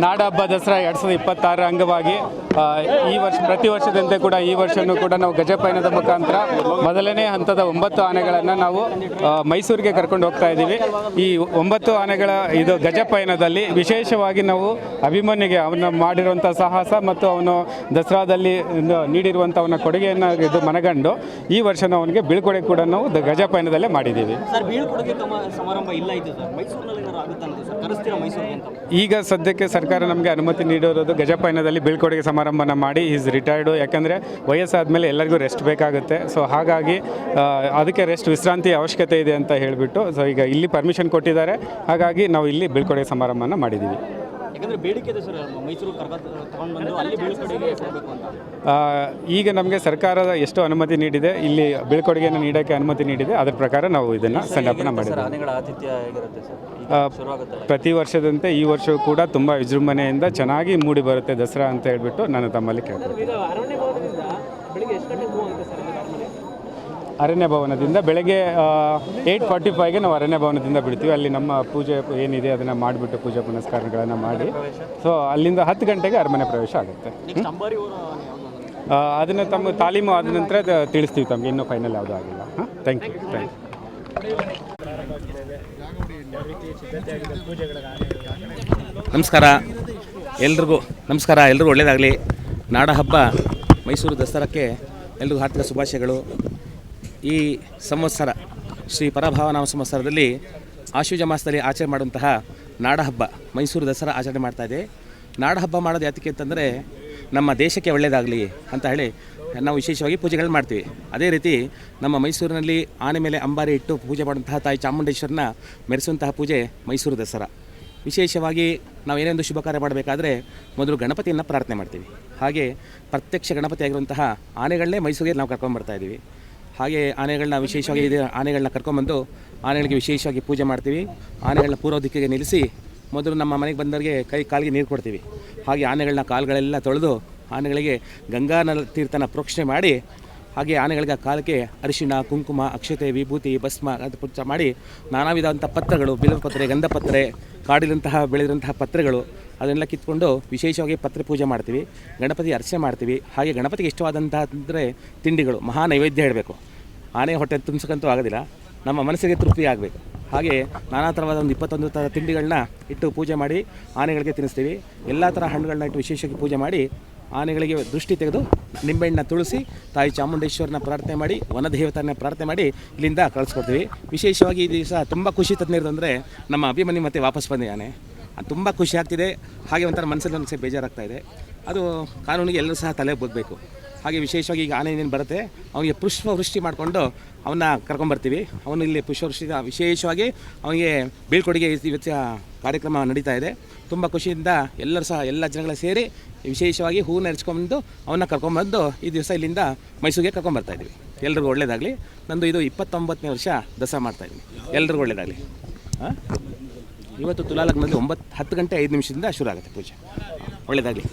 ನಾಡ ಹಬ್ಬ ದಸರಾ 2026 ಅಂಗವಾಗಿ ಈ ವರ್ಷ ಪ್ರತಿ ವರ್ಷದಂತೆ ಕೂಡ ಈ ವರ್ಷವೂ ಕೂಡ ನಾವು ಗಜಪಯಣದ ಮುಖಾಂತರ ಮೊದಲನೇ ಹಂತದ 9 ಆನೆಗಳನ್ನು ನಾವು ಮೈಸೂರಿಗೆ ಕರ್ಕೊಂಡು ಹೋಗ್ತಾ ಇದ್ದೀವಿ. ಈ 9 ಆನೆಗಳ ಇದು ಗಜಪಯಣದಲ್ಲಿ ವಿಶೇಷವಾಗಿ ನಾವು ಅಭಿಮನ್ಯುಗೆ ಅವನು ಮಾಡಿರುವಂಥ ಸಾಹಸ ಮತ್ತು ಅವನು ದಸರಾದಲ್ಲಿ ನೀಡಿರುವಂಥ ಅವನ ಕೊಡುಗೆಯನ್ನು ಇದು ಮನಗಂಡು ಈ ವರ್ಷ ನಾವು ಅವನಿಗೆ ಬೀಳ್ಕೊಡುಗೆ ಕೂಡ ನಾವು ಗಜಪಯಣದಲ್ಲೇ ಮಾಡಿದ್ದೀವಿ. ಈಗ ಸದ್ಯಕ್ಕೆ ಸರ್ಕಾರ ನಮಗೆ ಅನುಮತಿ ನೀಡಿರೋದು ಗಜಪಯಣದಲ್ಲಿ ಬೀಳ್ಕೊಡುಗೆ ಸಮಾರಂಭನ ಮಾಡಿ ಈಸ್ ರಿಟೈರ್ಡು. ಯಾಕಂದರೆ ವಯಸ್ಸಾದಮೇಲೆ ಎಲ್ಲರಿಗೂ ರೆಸ್ಟ್ ಬೇಕಾಗುತ್ತೆ. ಸೊ ಹಾಗಾಗಿ ಅದಕ್ಕೆ ವಿಶ್ರಾಂತಿ ಅವಶ್ಯಕತೆ ಇದೆ ಅಂತ ಹೇಳಿಬಿಟ್ಟು ಸೊ ಈಗ ಇಲ್ಲಿ ಪರ್ಮಿಷನ್ ಕೊಟ್ಟಿದ್ದಾರೆ. ಹಾಗಾಗಿ ನಾವು ಇಲ್ಲಿ ಬೀಳ್ಕೊಡುಗೆ ಸಮಾರಂಭನ ಮಾಡಿದ್ದೀವಿ. ಈಗ ನಮಗೆ ಸರ್ಕಾರ ಎಷ್ಟು ಅನುಮತಿ ನೀಡಿದೆ, ಇಲ್ಲಿ ಬೀಳ್ಕೊಡುಗೆಯನ್ನು ನೀಡೋಕ್ಕೆ ಅನುಮತಿ ನೀಡಿದೆ, ಅದರ ಪ್ರಕಾರ ನಾವು ಇದನ್ನು ಸಂಡಾಪನೆ ಮಾಡಿದ್ದೀವಿ. ಪ್ರತಿ ವರ್ಷದಂತೆ ಈ ವರ್ಷವೂ ಕೂಡ ತುಂಬ ವಿಜೃಂಭಣೆಯಿಂದ ಚೆನ್ನಾಗಿ ಮೂಡಿ ಬರುತ್ತೆ ದಸರಾ ಅಂತ ಹೇಳ್ಬಿಟ್ಟು ನಾನು ತಮ್ಮಲ್ಲಿ ಕೇಳ್ತೀನಿ. ಅರಣ್ಯ ಭವನದಿಂದ ಬೆಳಗ್ಗೆ 8:45ಗೆ ನಾವು ಅರಣ್ಯ ಭವನದಿಂದ ಬಿಡ್ತೀವಿ. ಅಲ್ಲಿ ನಮ್ಮ ಪೂಜೆ ಏನಿದೆ ಅದನ್ನು ಮಾಡಿಬಿಟ್ಟು ಪೂಜೆ ಪುನಸ್ಕಾರಗಳನ್ನು ಮಾಡಿ ಸೊ ಅಲ್ಲಿಂದ 10 ಗಂಟೆಗೆ ಅರಮನೆ ಪ್ರವೇಶ ಆಗುತ್ತೆ. ಅದನ್ನು ತಮ್ಮ ತಾಲೀಮು ಆದ ನಂತರ ತಿಳಿಸ್ತೀವಿ ತಮಗೆ, ಇನ್ನೂ ಫೈನಲ್ ಯಾವುದೂ ಆಗಿಲ್ಲ. Thank you. ನಮಸ್ಕಾರ ಎಲ್ರಿಗೂ ಒಳ್ಳೆಯದಾಗಲಿ. ನಾಡ ಹಬ್ಬ ಮೈಸೂರು ದಸರಾಕ್ಕೆ ಎಲ್ರಿಗೂ ಹಾರ್ದಿಕ ಶುಭಾಶಯಗಳು. ಈ ಸಂವತ್ಸರ ಶ್ರೀ ಪರಭಾವನಾಮ ಸಂವತ್ಸರದಲ್ಲಿ ಆಶ್ವಯುಜ ಮಾಸದಲ್ಲಿ ಆಚರಣೆ ಮಾಡುವಂತಹ ನಾಡ ಹಬ್ಬ ಮೈಸೂರು ದಸರಾ ಆಚರಣೆ ಮಾಡ್ತಾಯಿದೆ. ನಾಡ ಹಬ್ಬ ಮಾಡೋದು ಯಾತಕ್ಕೆ ಅಂತಂದರೆ ನಮ್ಮ ದೇಶಕ್ಕೆ ಒಳ್ಳೆಯದಾಗಲಿ ಅಂತ ಹೇಳಿ ನಾವು ವಿಶೇಷವಾಗಿ ಪೂಜೆಗಳನ್ನ ಮಾಡ್ತೀವಿ. ಅದೇ ರೀತಿ ನಮ್ಮ ಮೈಸೂರಿನಲ್ಲಿ ಆನೆ ಮೇಲೆ ಅಂಬಾರಿ ಇಟ್ಟು ಪೂಜೆ ಮಾಡುವಂತಹ ತಾಯಿ ಚಾಮುಂಡೇಶ್ವರನ ಮೆರೆಸುವಂತಹ ಪೂಜೆ ಮೈಸೂರು ದಸರಾ. ವಿಶೇಷವಾಗಿ ನಾವು ಏನೇ ಒಂದು ಶುಭ ಕಾರ್ಯ ಮಾಡಬೇಕಾದ್ರೆ ಮೊದಲು ಗಣಪತಿಯನ್ನು ಪ್ರಾರ್ಥನೆ ಮಾಡ್ತೀವಿ. ಹಾಗೆ ಪ್ರತ್ಯಕ್ಷ ಗಣಪತಿ ಆಗಿರುವಂತಹ ಆನೆಗಳನ್ನೇ ಮೈಸೂರಿಗೆ ನಾವು ಕರ್ಕೊಂಡ್ಬರ್ತಾಯಿದ್ದೀವಿ. ಹಾಗೆ ಆನೆಗಳನ್ನ ವಿಶೇಷವಾಗಿ ಆನೆಗಳನ್ನ ಕರ್ಕೊಂಬಂದು ಆನೆಗಳಿಗೆ ವಿಶೇಷವಾಗಿ ಪೂಜೆ ಮಾಡ್ತೀವಿ. ಆನೆಗಳನ್ನ ಪೂರ್ವ ದಿಕ್ಕಿಗೆ ನಿಲ್ಲಿಸಿ ಮೊದಲು ನಮ್ಮ ಮನೆಗೆ ಬಂದವರಿಗೆ ಕಾಲಿಗೆ ನೀರು ಕೊಡ್ತೀವಿ. ಹಾಗೆ ಆನೆಗಳನ್ನ ಕಾಲುಗಳೆಲ್ಲ ತೊಳೆದು ಆನೆಗಳಿಗೆ ಗಂಗಾ ತೀರ್ಥನ ಪ್ರೋಕ್ಷಣೆ ಮಾಡಿ ಹಾಗೆ ಆನೆಗಳಿಗೆ ಕಾಲಕ್ಕೆ ಅರಿಶಿಣ, ಕುಂಕುಮ, ಅಕ್ಷತೆ, ವಿಭೂತಿ, ಭಸ್ಮ ಅದು ಪುಚ್ಚ ಮಾಡಿ ನಾನಾ ವಿಧವಂಥ ಪತ್ರಗಳು, ಬಿಲ್ವಪತ್ರೆ, ಗಂಧಪತ್ರೆ, ಕಾಡಿದಂತಹ ಬೆಳೆದಂತಹ ಪತ್ರೆಗಳು ಅದನ್ನೆಲ್ಲ ಕಿತ್ಕೊಂಡು ವಿಶೇಷವಾಗಿ ಪತ್ರೆ ಪೂಜೆ ಮಾಡ್ತೀವಿ. ಗಣಪತಿ ಅರ್ಚನೆ ಮಾಡ್ತೀವಿ. ಹಾಗೆ ಗಣಪತಿಗೆ ಇಷ್ಟವಾದಂತಹ ಅಂದರೆ ತಿಂಡಿಗಳು, ಮಹಾ ನೈವೇದ್ಯ ಹೇಳಬೇಕು. ಆನೆ ಹೊಟ್ಟೆ ತುಂಬಿಸೋಕ್ಕಂತೂ ಆಗೋದಿಲ್ಲ, ನಮ್ಮ ಮನಸ್ಸಿಗೆ ತೃಪ್ತಿ ಆಗಬೇಕು. ಹಾಗೆ ನಾನಾ ಥರವಾದ ಒಂದು 21 ಥರ ತಿಂಡಿಗಳನ್ನ ಇಟ್ಟು ಪೂಜೆ ಮಾಡಿ ಆನೆಗಳಿಗೆ ತಿನ್ನಿಸ್ತೀವಿ. ಎಲ್ಲ ಥರ ಹಣ್ಣುಗಳನ್ನ ಇಟ್ಟು ವಿಶೇಷವಾಗಿ ಪೂಜೆ ಮಾಡಿ ಆನೆಗಳಿಗೆ ದೃಷ್ಟಿ ತೆಗೆದು ನಿಂಬೆಹಣ್ಣನ್ನ ತುಳಸಿ ತಾಯಿ ಚಾಮುಂಡೇಶ್ವರನ ಪ್ರಾರ್ಥನೆ ಮಾಡಿ ವನದೇವತನ ಪ್ರಾರ್ಥನೆ ಮಾಡಿ ಇಲ್ಲಿಂದ ಕಳಿಸ್ಕೊಡ್ತೀವಿ. ವಿಶೇಷವಾಗಿ ಈ ದಿವಸ ತುಂಬ ಖುಷಿ ತಂದಿರೋದಂದರೆ ನಮ್ಮ ಅಭಿಮನ್ಯು ಮತ್ತೆ ವಾಪಸ್ ಬಂದಿದ್ದಾನೆ. ಅದು ತುಂಬ ಖುಷಿ ಆಗ್ತಿದೆ. ಹಾಗೆ ಒಂಥರ ಮನಸ್ಸಲ್ಲಿ ನನಗೆ ಬೇಜಾರಾಗ್ತಾಯಿದೆ. ಅದು ಕಾನೂನಿಗೆ ಎಲ್ಲರೂ ಸಹ ತಲೆ ಬೋಗಬೇಕು. ಹಾಗೆ ವಿಶೇಷವಾಗಿ ಈಗ ಆನೆ ಏನೇನು ಬರುತ್ತೆ ಅವನಿಗೆ ಪುಷ್ಪವೃಷ್ಟಿ ಮಾಡಿಕೊಂಡು ಅವನ್ನ ಕರ್ಕೊಂಬರ್ತೀವಿ. ಅವನು ಇಲ್ಲಿ ಪುಷ್ಪವೃಷ್ಟಿ ವಿಶೇಷವಾಗಿ ಅವನಿಗೆ ಬೀಳ್ಕೊಡುಗೆ ಇವತ್ತು ಕಾರ್ಯಕ್ರಮ ನಡೀತಾ ಇದೆ. ತುಂಬ ಖುಷಿಯಿಂದ ಎಲ್ಲರೂ ಸಹ ಎಲ್ಲ ಜನಗಳ ಸೇರಿ ವಿಶೇಷವಾಗಿ ಹೂವನ್ನು ಎರಚ್ಕೊಂಡು ಅವನ್ನ ಕರ್ಕೊಂಬಂದು ಈ ದಿವಸ ಇಲ್ಲಿಂದ ಮೈಸೂರಿಗೆ ಕರ್ಕೊಂಬರ್ತಾಯಿದ್ವಿ. ಎಲ್ರಿಗೂ ಒಳ್ಳೆಯದಾಗಲಿ. ನಂದು ಇದು 29ನೇ ವರ್ಷ ದಸರಾ ಮಾಡ್ತಾಯಿದ್ದೀನಿ. ಎಲ್ರಿಗೂ ಒಳ್ಳೆಯದಾಗಲಿ. ಇವತ್ತು ತುಲಾ ಲಗ್ನದಲ್ಲಿ 10 ಗಂಟೆ 5 ನಿಮಿಷದಿಂದ ಶುರು ಆಗುತ್ತೆ ಪೂಜೆ. ಒಳ್ಳೆಯದಾಗಲಿ.